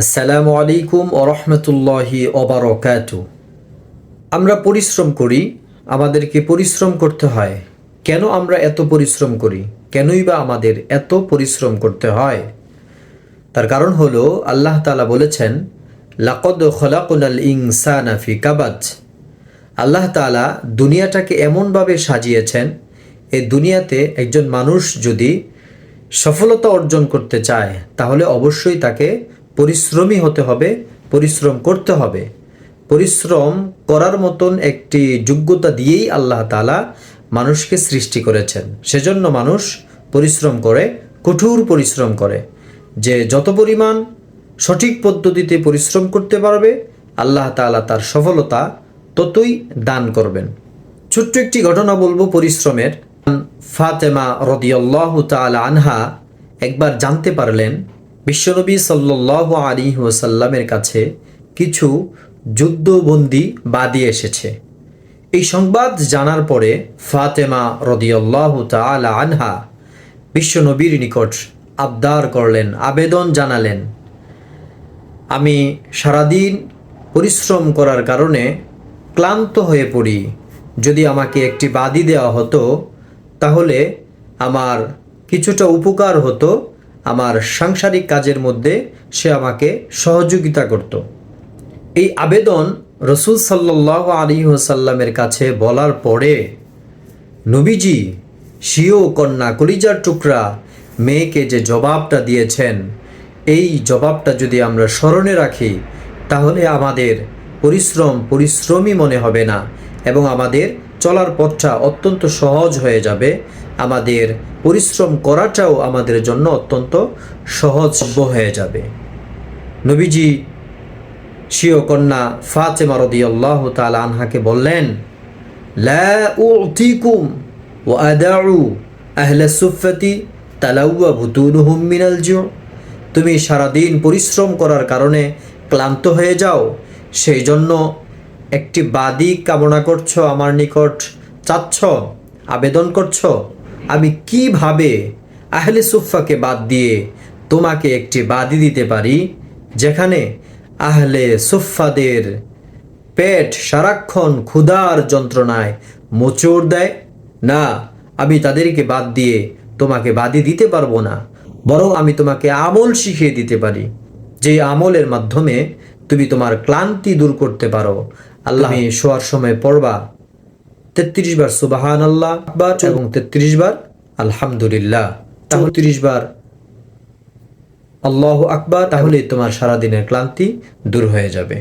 আসসালামু আলাইকুম ওয়া রাহমাতুল্লাহি ওয়া বারাকাতুহু। আমরা পরিশ্রম করি, আমাদেরকে পরিশ্রম করতে হয়। কেন আমরা এত পরিশ্রম করি? কেনই বা আমাদের এত পরিশ্রম করতে হয়? তার কারণ হলো আল্লাহ তাআলা বলেছেন, লাকদ খলাকনাল ইনসানা ফি কাবাদ। আল্লাহ তাআলা দুনিয়াটাকে এমনভাবে সাজিয়েছেন, এই দুনিয়াতে একজন মানুষ যদি সফলতা অর্জন করতে চায় তাহলে অবশ্যই তাকে পরিশ্রমী হতে হবে, পরিশ্রম করতে হবে। পরিশ্রম করার মতন একটি যোগ্যতা দিয়েই আল্লাহ তাআলা মানুষকে সৃষ্টি করেছেন। সেজন্য মানুষ পরিশ্রম করে, কঠোর পরিশ্রম করে। যে যত পরিমাণ সঠিক পদ্ধতিতে পরিশ্রম করতে পারবে আল্লাহ তাআলা তার সফলতা ততই দান করবেন। ছোট্ট একটি ঘটনা বলবো পরিশ্রমের। ফাতেমা রাদিয়াল্লাহু তাআলা আনহা একবার জানতে পারলেন বিশ্বনবী সাল্লাল্লাহু আলাইহি ওয়াসাল্লামের কাছে কিছু যুদ্ধবন্দী বাদী এসেছে। এই সংবাদ জানার পরে ফাতেমা রাদিয়াল্লাহু তাআলা আনহা বিশ্বনবীর নিকট আবদার করলেন, আবেদন জানালেন, আমি সারাদিন পরিশ্রম করার কারণে ক্লান্ত হয়ে পড়ি। যদি আমাকে একটি বাদী দেওয়া হতো তাহলে আমার কিছুটা উপকার হতো, আমার সাংসারিক কাজের মধ্যে সে আমাকে সহযোগিতা করত। এই আবেদন রসুল সাল্লাল্লাহু আলাইহি ওয়াসাল্লামের কাছে বলার পরে নবীজি স্বীয় কন্যা কলিজার টুকরা মেয়েকে যে জবাবটা দিয়েছেন, এই জবাবটা যদি আমরা স্মরণে রাখি তাহলে আমাদের পরিশ্রমী মনে হবে না এবং আমাদের চলার পথটা অত্যন্ত সহজ হয়ে যাবে। আমাদের পরিশ্রম করাটাও আমাদের জন্য অত্যন্ত সহজবোধ্য হয়ে যাবে। নবীজি স্বীয় কন্যা ফাতেমা রাদিয়াল্লাহু তাআলা আনহাকে বললেন, লা উতিকুম ওয়া আদাউ আহলা সুফফাতি তালাওয়া বুতুনুহুম মিনাল জু। তুমি সারাদিন পরিশ্রম করার কারণে ক্লান্ত হয়ে যাও, সেই জন্য একটি বাদী কামনা করছো, আমার নিকট চাচ্ছ, আবেদন করছো। আমি কিভাবে আহলে সুফফাকে বাদ দিয়ে তোমাকে একটি বাদী দিতে পারি যেখানে আহলে সুফফাদের পেট সারাক্ষণ ক্ষুধার যন্ত্রণায় মোচড় দেয়? না, আমি তাদেরকে বাদ দিয়ে তোমাকে বাদী দিতে পারবো না, বরং আমি তোমাকে আমল শিখিয়ে দিতে পারি, যে আমলের মাধ্যমে তুমি তোমার ক্লান্তি দূর করতে পারো। আল্লাহ শোয়ার সময় পড়বা 33 বার সুবহানাল্লাহ আকবার এবং 33 বার আলহামদুলিল্লাহ, 34 বার আল্লাহু আকবার, তাহলে তোমার সারাদিনের ক্লান্তি দূর হয়ে যাবে।